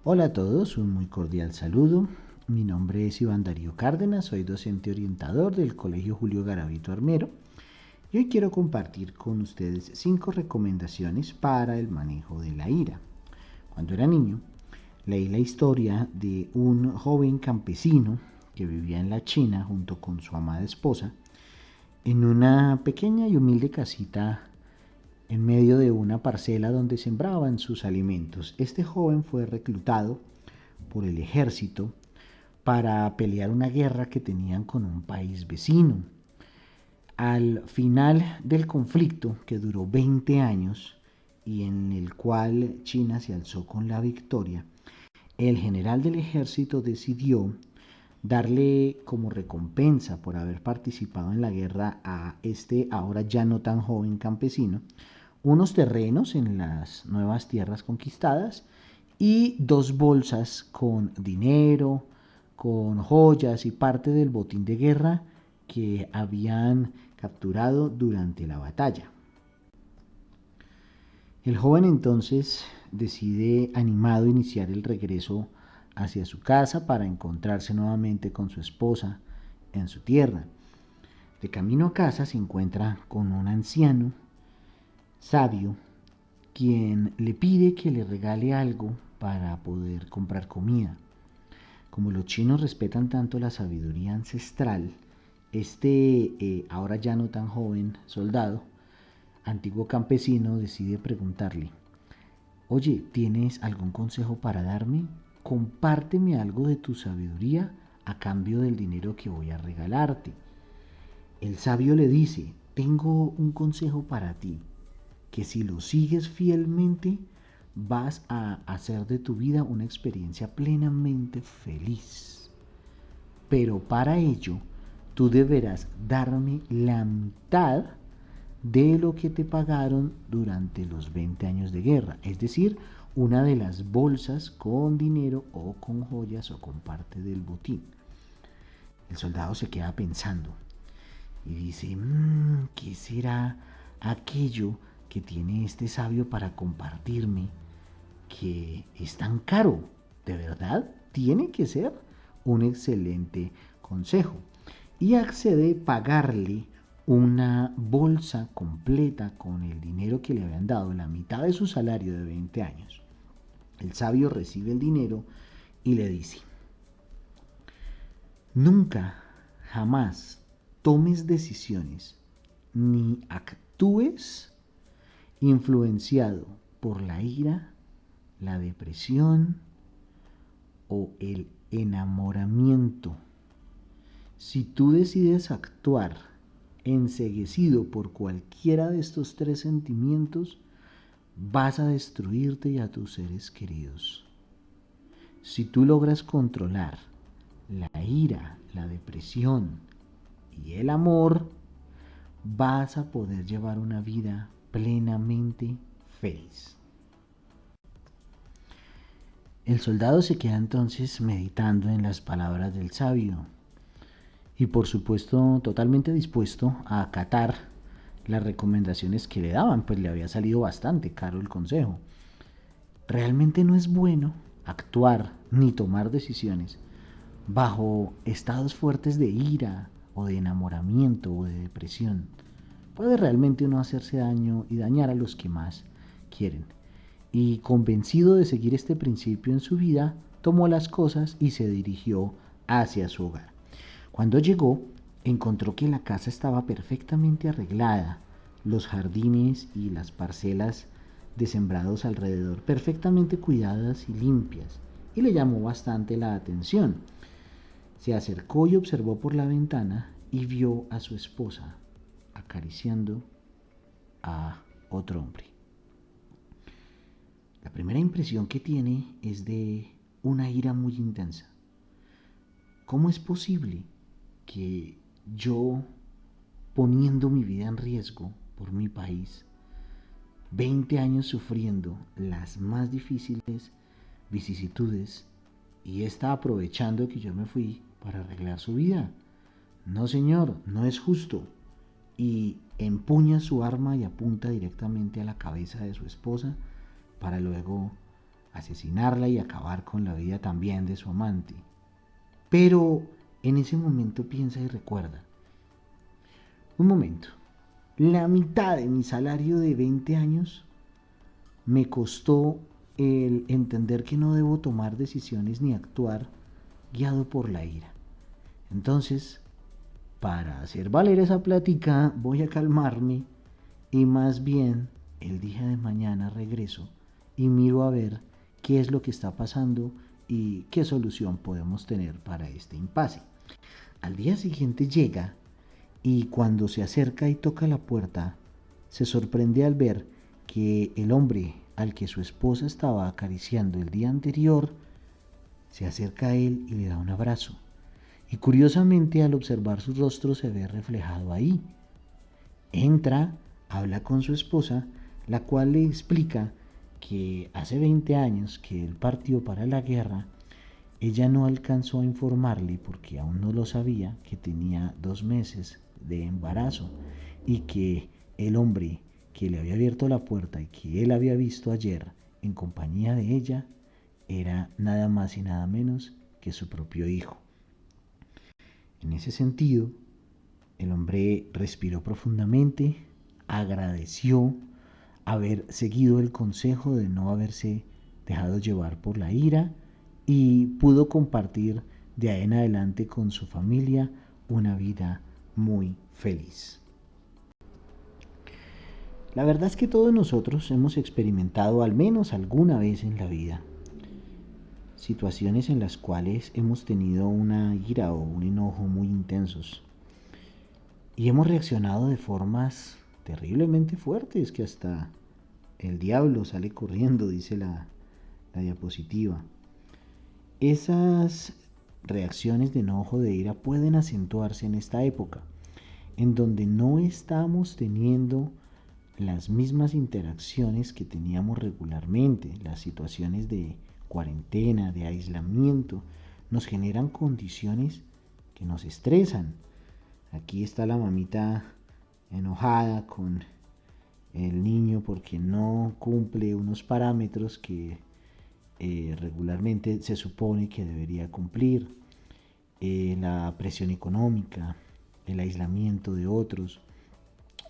Hola a todos, un muy cordial saludo. Mi nombre es Iván Darío Cárdenas, soy docente orientador del Colegio Julio Garavito Armero y hoy quiero compartir con ustedes 5 recomendaciones para el manejo de la ira. Cuando era niño, leí la historia de un joven campesino que vivía en la China junto con su amada esposa en una pequeña y humilde casita en medio de una parcela donde sembraban sus alimentos. Este joven fue reclutado por el ejército para pelear una guerra que tenían con un país vecino. Al final del conflicto, que duró 20 años y en el cual China se alzó con la victoria, el general del ejército decidió darle como recompensa por haber participado en la guerra a este ahora ya no tan joven campesino unos terrenos en las nuevas tierras conquistadas y 2 bolsas con dinero, con joyas y parte del botín de guerra que habían capturado durante la batalla. El joven entonces decide animado iniciar el regreso hacia su casa para encontrarse nuevamente con su esposa en su tierra. De camino a casa se encuentra con un anciano sabio quien le pide que le regale algo para poder comprar comida. Como los chinos respetan tanto la sabiduría ancestral, ahora ya no tan joven soldado, antiguo campesino, decide preguntarle: oye, ¿tienes algún consejo para darme? Compárteme algo de tu sabiduría a cambio del dinero que voy a regalarte. El sabio le dice: tengo un consejo para ti, que si lo sigues fielmente vas a hacer de tu vida una experiencia plenamente feliz. Pero para ello tú deberás darme la mitad de lo que te pagaron durante los 20 años de guerra, es decir, una de las bolsas con dinero o con joyas o con parte del botín. El soldado se queda pensando y dice: ¿qué será aquello que tiene este sabio para compartirme que es tan caro? De verdad, tiene que ser un excelente consejo. Y accede a pagarle una bolsa completa con el dinero que le habían dado, la mitad de su salario de 20 años. El sabio recibe el dinero y le dice: nunca, jamás tomes decisiones ni actúes influenciado por la ira, la depresión o el enamoramiento. Si tú decides actuar enceguecido por cualquiera de estos 3 sentimientos, vas a destruirte y a tus seres queridos. Si tú logras controlar la ira, la depresión y el amor, vas a poder llevar una vida plenamente feliz. El soldado se queda entonces meditando en las palabras del sabio y por supuesto totalmente dispuesto a acatar las recomendaciones que le daban, pues le había salido bastante caro el consejo. Realmente no es bueno actuar ni tomar decisiones bajo estados fuertes de ira o de enamoramiento o de depresión. Puede realmente uno hacerse daño y dañar a los que más quieren. Y convencido de seguir este principio en su vida, tomó las cosas y se dirigió hacia su hogar. Cuando llegó, encontró que la casa estaba perfectamente arreglada, los jardines y las parcelas de sembrados alrededor perfectamente cuidadas y limpias, y le llamó bastante la atención. Se acercó y observó por la ventana y vio a su esposa acariciando a otro hombre. La primera impresión que tiene es de una ira muy intensa. ¿Cómo es posible que yo, poniendo mi vida en riesgo por mi país, 20 años sufriendo las más difíciles vicisitudes, y está aprovechando que yo me fui para arreglar su vida? No, señor, no es justo. Y empuña su arma y apunta directamente a la cabeza de su esposa para luego asesinarla y acabar con la vida también de su amante. Pero en ese momento piensa y recuerda, un momento, la mitad de mi salario de 20 años me costó el entender que no debo tomar decisiones ni actuar guiado por la ira. Entonces, para hacer valer esa plática, voy a calmarme y más bien el día de mañana regreso y miro a ver qué es lo que está pasando y qué solución podemos tener para este impasse. Al día siguiente llega y cuando se acerca y toca la puerta, se sorprende al ver que el hombre al que su esposa estaba acariciando el día anterior se acerca a él y le da un abrazo. Y curiosamente al observar su rostro se ve reflejado ahí. Entra, habla con su esposa, la cual le explica que hace 20 años que él partió para la guerra. Ella no alcanzó a informarle, porque aún no lo sabía, que tenía 2 meses de embarazo y que el hombre que le había abierto la puerta y que él había visto ayer en compañía de ella era nada más y nada menos que su propio hijo. En ese sentido, el hombre respiró profundamente, agradeció haber seguido el consejo de no haberse dejado llevar por la ira y pudo compartir de ahí en adelante con su familia una vida muy feliz. La verdad es que todos nosotros hemos experimentado al menos alguna vez en la vida situaciones en las cuales hemos tenido una ira o un enojo muy intensos y hemos reaccionado de formas terriblemente fuertes que hasta el diablo sale corriendo, dice la diapositiva. Esas reacciones de enojo, de ira, pueden acentuarse en esta época, en donde no estamos teniendo las mismas interacciones que teníamos regularmente. Las situaciones de cuarentena, de aislamiento, nos generan condiciones que nos estresan. Aquí está la mamita enojada con el niño porque no cumple unos parámetros que regularmente se supone que debería cumplir. La presión económica, el aislamiento de otros,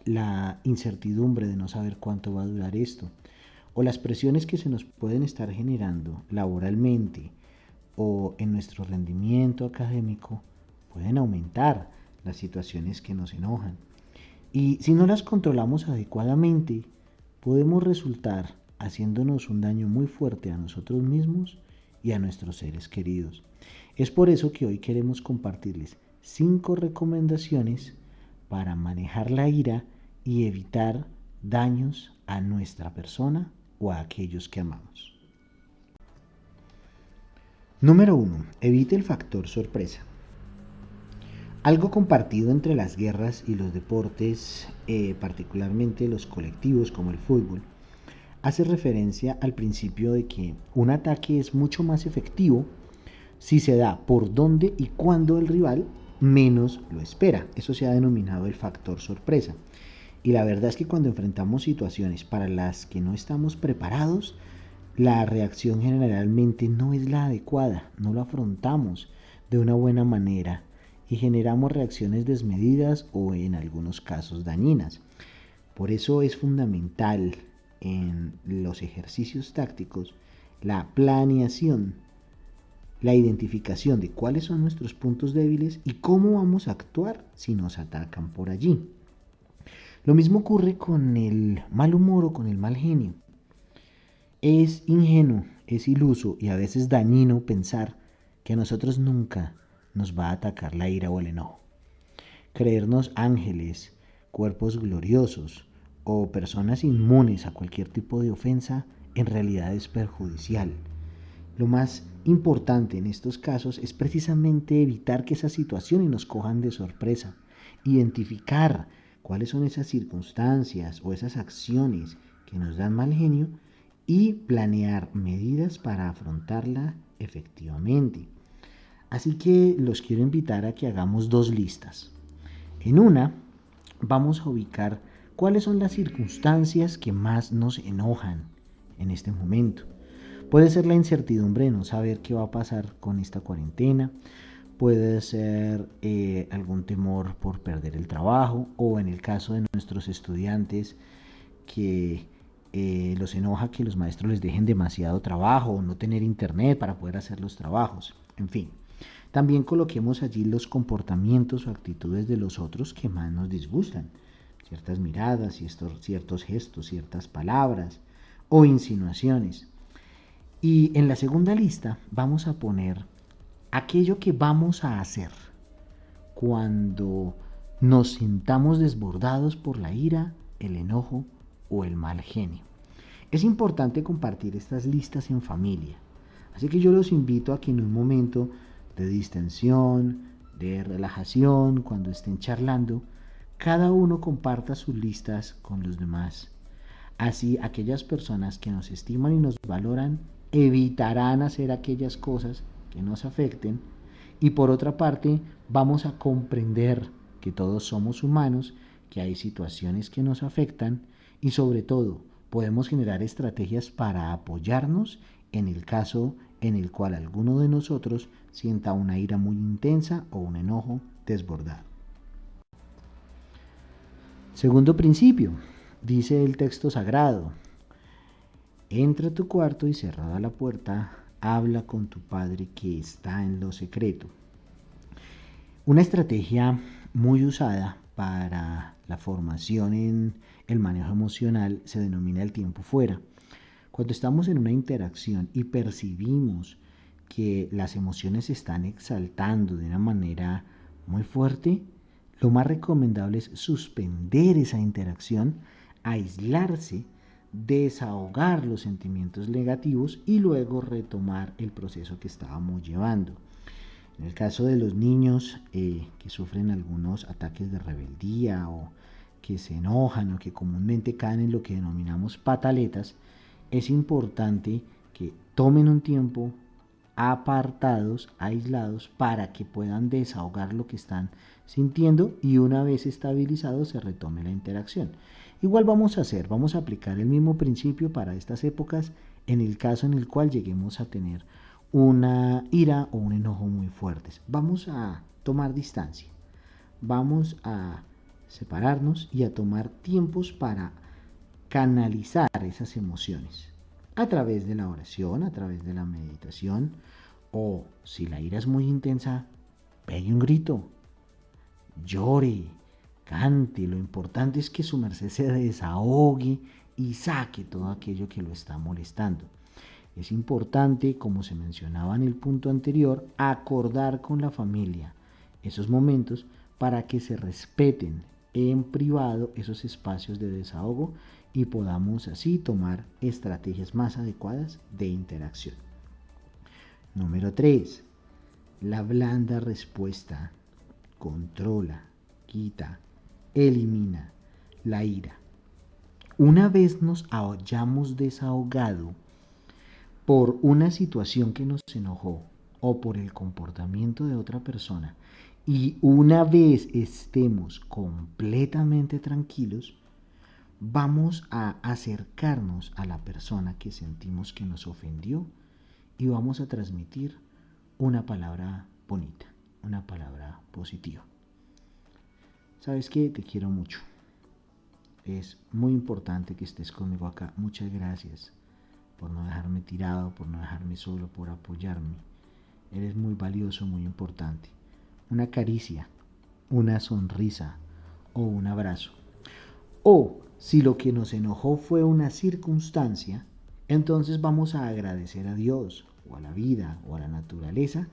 la incertidumbre de no saber cuánto va a durar esto, o las presiones que se nos pueden estar generando laboralmente o en nuestro rendimiento académico pueden aumentar las situaciones que nos enojan. Y si no las controlamos adecuadamente, podemos resultar haciéndonos un daño muy fuerte a nosotros mismos y a nuestros seres queridos. Es por eso que hoy queremos compartirles 5 recomendaciones para manejar la ira y evitar daños a nuestra persona o a aquellos que amamos. Número 1. Evite el factor sorpresa. Algo compartido entre las guerras y los deportes, particularmente los colectivos como el fútbol, hace referencia al principio de que un ataque es mucho más efectivo si se da por dónde y cuándo el rival menos lo espera. Eso se ha denominado el factor sorpresa. Y la verdad es que cuando enfrentamos situaciones para las que no estamos preparados, la reacción generalmente no es la adecuada, no lo afrontamos de una buena manera y generamos reacciones desmedidas o en algunos casos dañinas. Por eso es fundamental en los ejercicios tácticos la planeación, la identificación de cuáles son nuestros puntos débiles y cómo vamos a actuar si nos atacan por allí. Lo mismo ocurre con el mal humor o con el mal genio. Es ingenuo, es iluso y a veces dañino pensar que a nosotros nunca nos va a atacar la ira o el enojo. Creernos ángeles, cuerpos gloriosos o personas inmunes a cualquier tipo de ofensa en realidad es perjudicial. Lo más importante en estos casos es precisamente evitar que esas situaciones nos cojan de sorpresa, identificar cuáles son esas circunstancias o esas acciones que nos dan mal genio y planear medidas para afrontarla efectivamente. Así que los quiero invitar a que hagamos 2 listas. En una vamos a ubicar cuáles son las circunstancias que más nos enojan en este momento. Puede ser la incertidumbre de no saber qué va a pasar con esta cuarentena, puede ser algún temor por perder el trabajo o en el caso de nuestros estudiantes que los enoja que los maestros les dejen demasiado trabajo o no tener internet para poder hacer los trabajos, en fin. También coloquemos allí los comportamientos o actitudes de los otros que más nos disgustan, ciertas miradas, ciertos gestos, ciertas palabras o insinuaciones. Y en la segunda lista vamos a poner aquello que vamos a hacer cuando nos sintamos desbordados por la ira, el enojo o el mal genio. Es importante compartir estas listas en familia, así que yo los invito a que en un momento de distensión, de relajación, cuando estén charlando, cada uno comparta sus listas con los demás. Así aquellas personas que nos estiman y nos valoran evitarán hacer aquellas cosas que nos afecten y por otra parte vamos a comprender que todos somos humanos, que hay situaciones que nos afectan y sobre todo podemos generar estrategias para apoyarnos en el caso en el cual alguno de nosotros sienta una ira muy intensa o un enojo desbordado. Segundo principio, dice el texto sagrado: entra a tu cuarto y cerrada la puerta, habla con tu Padre que está en lo secreto. Una estrategia muy usada para la formación en el manejo emocional se denomina el tiempo fuera. Cuando estamos en una interacción y percibimos que las emociones se están exaltando de una manera muy fuerte, lo más recomendable es suspender esa interacción, aislarse, desahogar los sentimientos negativos y luego retomar el proceso que estábamos llevando. En el caso de los niños que sufren algunos ataques de rebeldía o que se enojan o que comúnmente caen en lo que denominamos pataletas, es importante que tomen un tiempo apartados, aislados, para que puedan desahogar lo que están sintiendo y una vez estabilizado se retome la interacción. Igual vamos a aplicar el mismo principio para estas épocas en el caso en el cual lleguemos a tener una ira o un enojo muy fuertes. Vamos a tomar distancia, vamos a separarnos y a tomar tiempos para canalizar esas emociones a través de la oración, a través de la meditación, o si la ira es muy intensa, pegue un grito, llore, cante. Lo importante es que su merced se desahogue y saque todo aquello que lo está molestando. Es importante, como se mencionaba en el punto anterior, acordar con la familia esos momentos para que se respeten en privado esos espacios de desahogo y podamos así tomar estrategias más adecuadas de interacción. Número 3. La blanda respuesta controla, quita, elimina la ira. Una vez nos hayamos desahogado por una situación que nos enojó o por el comportamiento de otra persona y una vez estemos completamente tranquilos, vamos a acercarnos a la persona que sentimos que nos ofendió y vamos a transmitir una palabra bonita, una palabra positiva. ¿Sabes qué? Te quiero mucho. Es muy importante que estés conmigo acá. Muchas gracias por no dejarme tirado, por no dejarme solo, por apoyarme. Eres muy valioso, muy importante. Una caricia, una sonrisa o un abrazo. O si lo que nos enojó fue una circunstancia, entonces vamos a agradecer a Dios o a la vida o a la naturaleza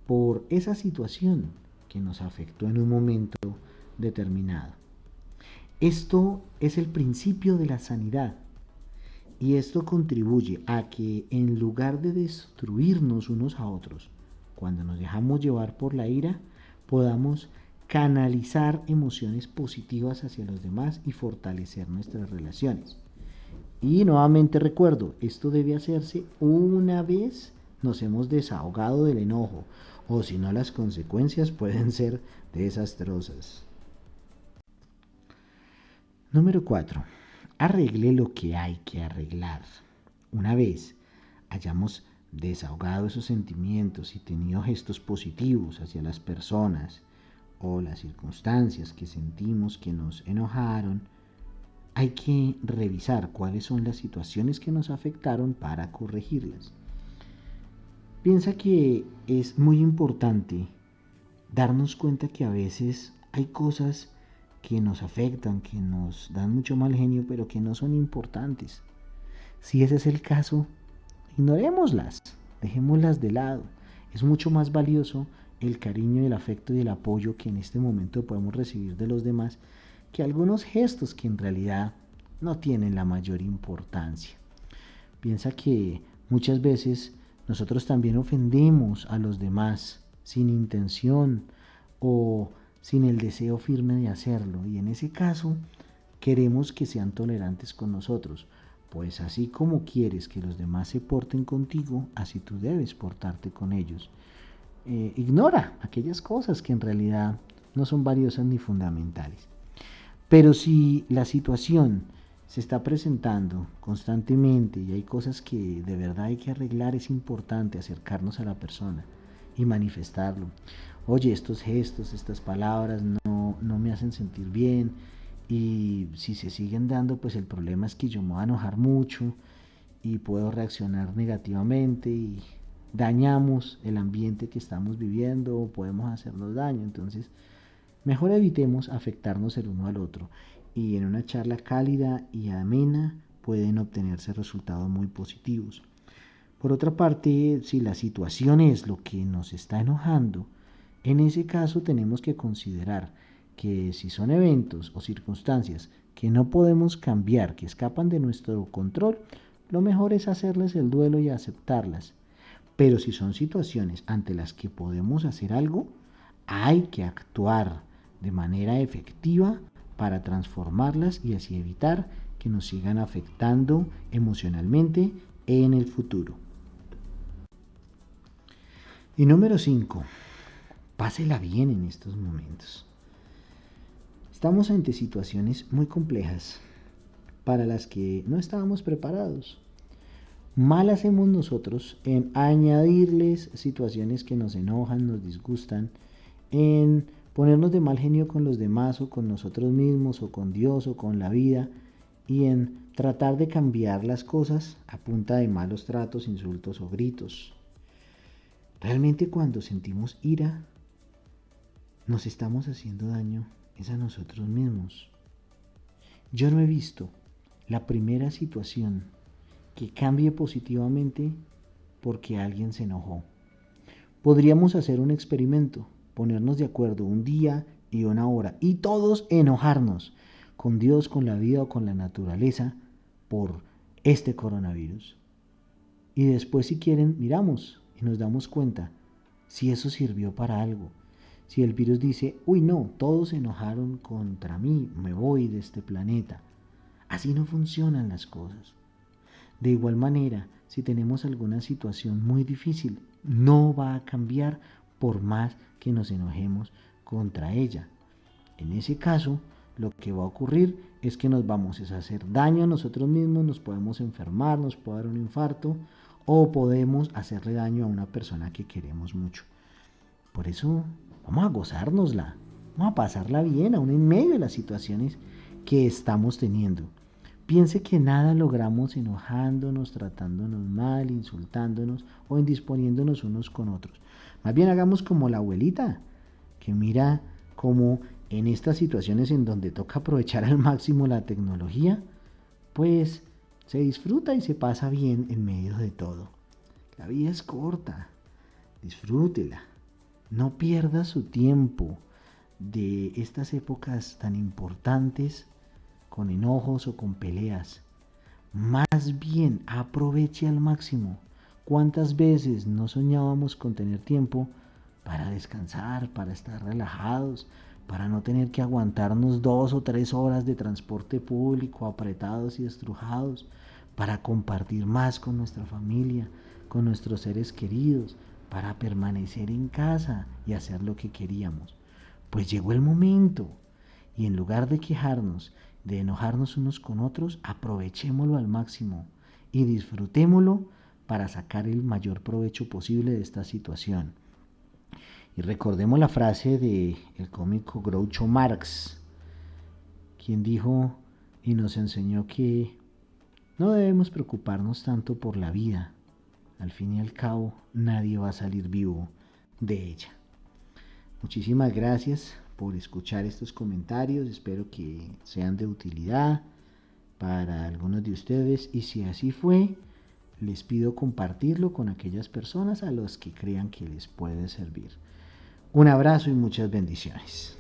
por esa situación que nos afectó en un momento determinado. Esto es el principio de la sanidad y esto contribuye a que en lugar de destruirnos unos a otros, cuando nos dejamos llevar por la ira, podamos canalizar emociones positivas hacia los demás y fortalecer nuestras relaciones. Y nuevamente recuerdo, esto debe hacerse una vez nos hemos desahogado del enojo, o si no las consecuencias pueden ser desastrosas. Número 4. Arregle lo que hay que arreglar. Una vez hayamos desahogado esos sentimientos y tenido gestos positivos hacia las personas o las circunstancias que sentimos que nos enojaron, hay que revisar cuáles son las situaciones que nos afectaron para corregirlas. Piensa que es muy importante darnos cuenta que a veces hay cosas que nos afectan, que nos dan mucho mal genio, pero que no son importantes. Si ese es el caso, ignorémoslas, dejémoslas de lado. Es mucho más valioso el cariño, el afecto y el apoyo que en este momento podemos recibir de los demás que algunos gestos que en realidad no tienen la mayor importancia. Piensa que muchas veces nosotros también ofendemos a los demás sin intención o sin el deseo firme de hacerlo, y en ese caso queremos que sean tolerantes con nosotros. Pues así como quieres que los demás se porten contigo, así tú debes portarte con ellos. Ignora aquellas cosas que en realidad no son valiosas ni fundamentales. Pero si la situación se está presentando constantemente y hay cosas que de verdad hay que arreglar, es importante acercarnos a la persona y manifestarlo. Oye, estos gestos, estas palabras no me hacen sentir bien, y si se siguen dando, pues el problema es que yo me voy a enojar mucho y puedo reaccionar negativamente y dañamos el ambiente que estamos viviendo o podemos hacernos daño. Entonces, mejor evitemos afectarnos el uno al otro, y en una charla cálida y amena pueden obtenerse resultados muy positivos. Por otra parte, si la situación es lo que nos está enojando, en ese caso tenemos que considerar que si son eventos o circunstancias que no podemos cambiar, que escapan de nuestro control, lo mejor es hacerles el duelo y aceptarlas. Pero si son situaciones ante las que podemos hacer algo, hay que actuar de manera efectiva para transformarlas y así evitar que nos sigan afectando emocionalmente en el futuro. Y número 5, pásela bien en estos momentos. Estamos ante situaciones muy complejas para las que no estábamos preparados. Mal hacemos nosotros en añadirles situaciones que nos enojan, nos disgustan, en ponernos de mal genio con los demás o con nosotros mismos o con Dios o con la vida, y en tratar de cambiar las cosas a punta de malos tratos, insultos o gritos. Realmente cuando sentimos ira, nos estamos haciendo daño es a nosotros mismos. Yo no he visto la primera situación que cambie positivamente porque alguien se enojó. Podríamos hacer un experimento, ponernos de acuerdo un día y una hora y todos enojarnos con Dios, con la vida o con la naturaleza por este coronavirus. Y después, si quieren, miramos y nos damos cuenta si eso sirvió para algo. Si el virus dice, uy no, todos se enojaron contra mí, me voy de este planeta. Así no funcionan las cosas. De igual manera, si tenemos alguna situación muy difícil, no va a cambiar por más que nos enojemos contra ella. En ese caso, lo que va a ocurrir es que nos vamos a hacer daño a nosotros mismos, nos podemos enfermar, nos puede dar un infarto o podemos hacerle daño a una persona que queremos mucho. Por eso, vamos a gozárnosla, vamos a pasarla bien aún en medio de las situaciones que estamos teniendo. Piense que nada logramos enojándonos, tratándonos mal, insultándonos o indisponiéndonos unos con otros. Más bien hagamos como la abuelita, que mira cómo en estas situaciones en donde toca aprovechar al máximo la tecnología, pues se disfruta y se pasa bien en medio de todo. La vida es corta, disfrútela. No pierda su tiempo de estas épocas tan importantes con enojos o con peleas. Más bien aproveche al máximo. ¿Cuántas veces no soñábamos con tener tiempo para descansar, para estar relajados, para no tener que aguantarnos 2 o 3 horas de transporte público apretados y estrujados, para compartir más con nuestra familia, con nuestros seres queridos, para permanecer en casa y hacer lo que queríamos? Pues llegó el momento, y en lugar de quejarnos, de enojarnos unos con otros, aprovechémoslo al máximo y disfrutémoslo para sacar el mayor provecho posible de esta situación. Y recordemos la frase del cómico Groucho Marx, quien dijo y nos enseñó que no debemos preocuparnos tanto por la vida. Al fin y al cabo, nadie va a salir vivo de ella. Muchísimas gracias por escuchar estos comentarios. Espero que sean de utilidad para algunos de ustedes, y si así fue, les pido compartirlo con aquellas personas a los que crean que les puede servir. Un abrazo y muchas bendiciones.